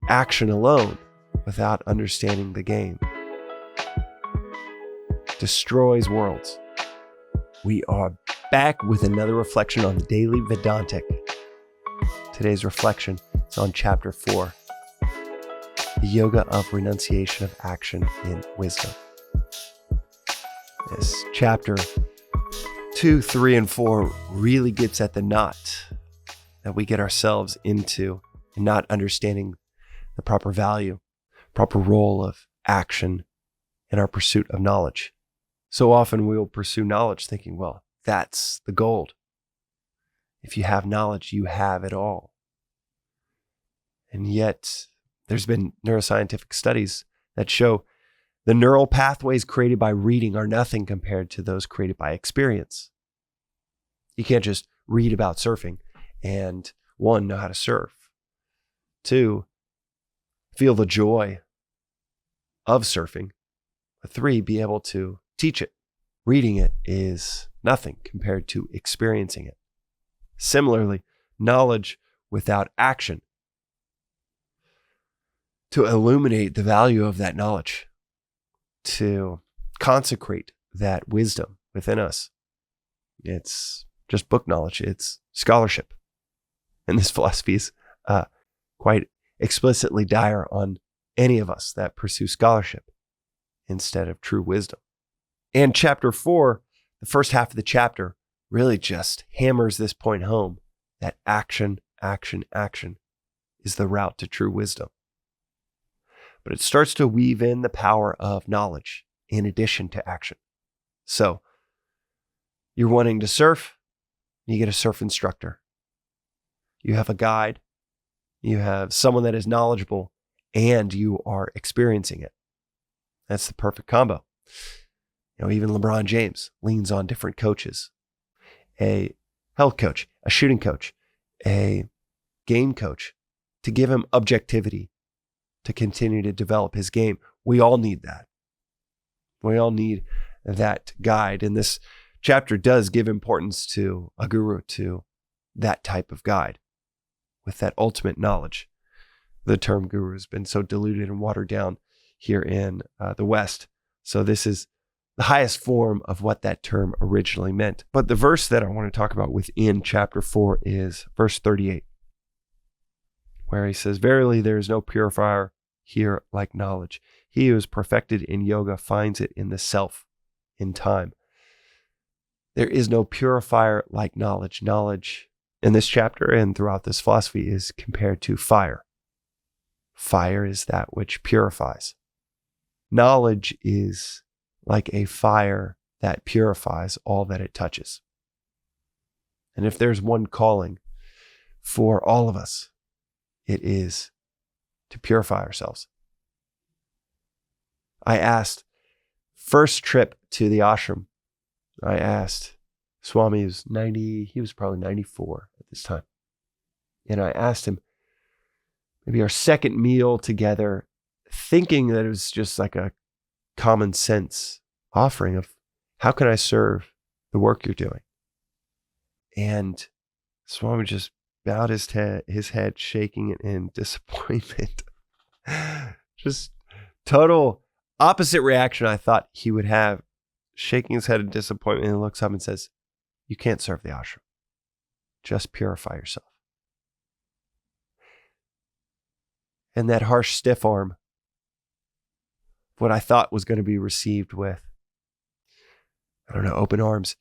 Action alone, without understanding the game, destroys worlds. We are back with another reflection on the daily Vedantic. Today's reflection is on chapter 4, the yoga of renunciation of action in wisdom. This chapter 2, 3, and 4 really gets at the knot that we get ourselves into in not understanding the proper value, proper role of action in our pursuit of knowledge. So often we will pursue knowledge thinking, well, that's the gold. If you have knowledge, you have it all. And yet there's been neuroscientific studies that show the neural pathways created by reading are nothing compared to those created by experience. You can't just read about surfing and, 1, know how to surf. 2, feel the joy of surfing. 3, be able to teach it. Reading it is nothing compared to experiencing it. Similarly, knowledge without action. To illuminate the value of that knowledge, to consecrate that wisdom within us. It's just book knowledge. It's scholarship. And this philosophy is quite explicitly dire on any of us that pursue scholarship instead of true wisdom. And chapter 4, the first half of the chapter, really just hammers this point home that action, action, action is the route to true wisdom. But it starts to weave in the power of knowledge in addition to action. So you're wanting to surf, you get a surf instructor. You have a guide, you have someone that is knowledgeable, and you are experiencing it. That's the perfect combo. Even LeBron James leans on different coaches. A health coach, a shooting coach, a game coach to give him objectivity to continue to develop his game. We all need that. We all need that guide. And this chapter does give importance to a guru, to that type of guide with that ultimate knowledge. The term guru has been so diluted and watered down here in the West. So this is the highest form of what that term originally meant. But the verse that I want to talk about within chapter 4 is verse 38, where he says, "Verily, there is no purifier here like knowledge. He who is perfected in yoga finds it in the self, in time." There is no purifier like knowledge. Knowledge in this chapter and throughout this philosophy is compared to fire. Fire is that which purifies. Knowledge is like a fire that purifies all that it touches. And if there's one calling for all of us, it is to purify ourselves. I asked, first trip to the ashram, I asked Swami, he was probably 94 at this time. And I asked him, maybe our second meal together, thinking that it was just like a common sense offering of how can I serve the work you're doing? And Swami just bowed his head, shaking it in disappointment. Just total opposite reaction I thought he would have, shaking his head in disappointment, and looks up and says, "You can't serve the ashram. Just purify yourself." And that harsh stiff arm, what I thought was going to be received with, open arms,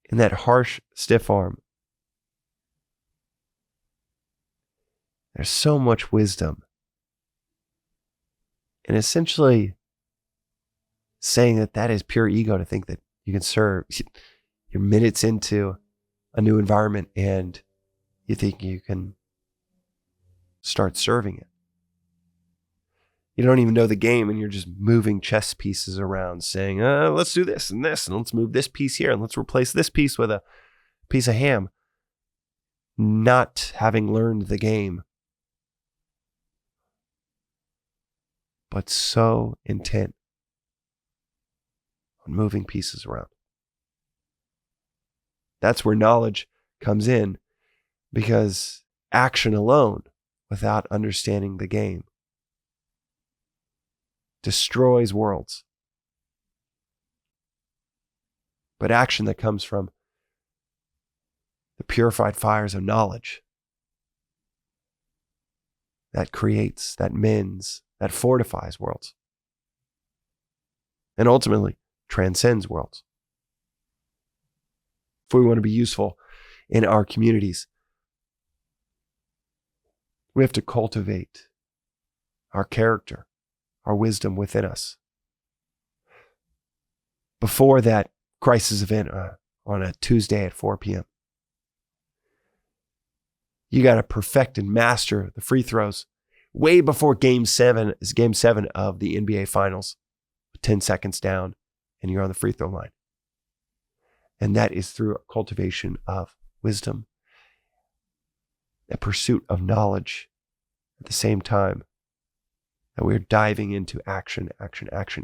in that harsh stiff arm, there's so much wisdom. And essentially saying that is pure ego to think that you can serve. You're minutes into a new environment and you think you can start serving it. You don't even know the game and you're just moving chess pieces around saying, let's do this and let's move this piece here and let's replace this piece with a piece of ham. Not having learned the game, but so intent on moving pieces around. That's where knowledge comes in, because action alone, without understanding the game, destroys worlds. But action that comes from the purified fires of knowledge that creates, that mends, that fortifies worlds, and ultimately transcends worlds. If we want to be useful in our communities, we have to cultivate our character, our wisdom within us. Before that crisis event on a Tuesday at 4 p.m., you got to perfect and master the free throws way before game 7 is game 7 of the NBA Finals. 10 seconds down and you're on the free throw line. And that is through a cultivation of wisdom, a pursuit of knowledge at the same time that we're diving into action,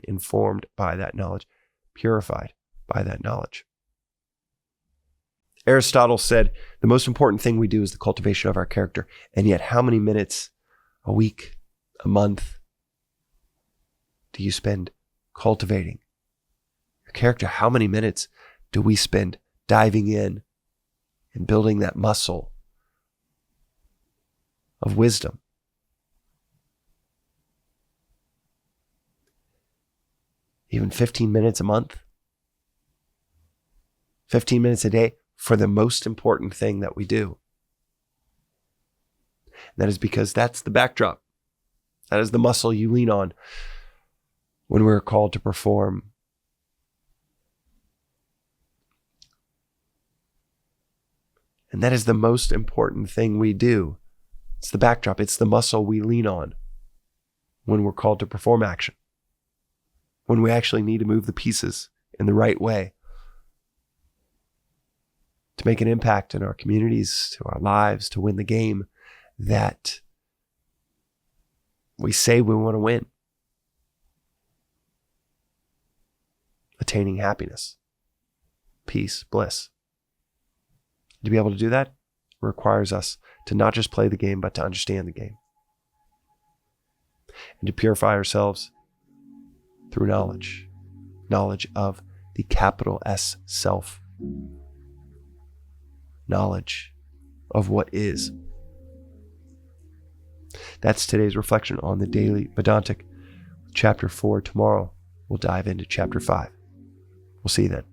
informed by that knowledge, purified by that knowledge. Aristotle said the most important thing we do is the cultivation of our character. And yet, how many minutes a week, a month do you spend cultivating your character? How many minutes do we spend diving in and building that muscle of wisdom? Even 15 minutes a month, 15 minutes a day for the most important thing that we do. And that is because that's the backdrop. That is the muscle you lean on when we're called to perform. And that is the most important thing we do. It's the backdrop. It's the muscle we lean on when we're called to perform action. When we actually need to move the pieces in the right way to make an impact in our communities, to our lives, to win the game that we say we want to win. Attaining happiness, peace, bliss. To be able to do that requires us to not just play the game, but to understand the game. And to purify ourselves through knowledge. Knowledge of the capital S self. Knowledge of what is. That's today's reflection on the daily Vedantic. Chapter 4 tomorrow. We'll dive into chapter 5. We'll see you then.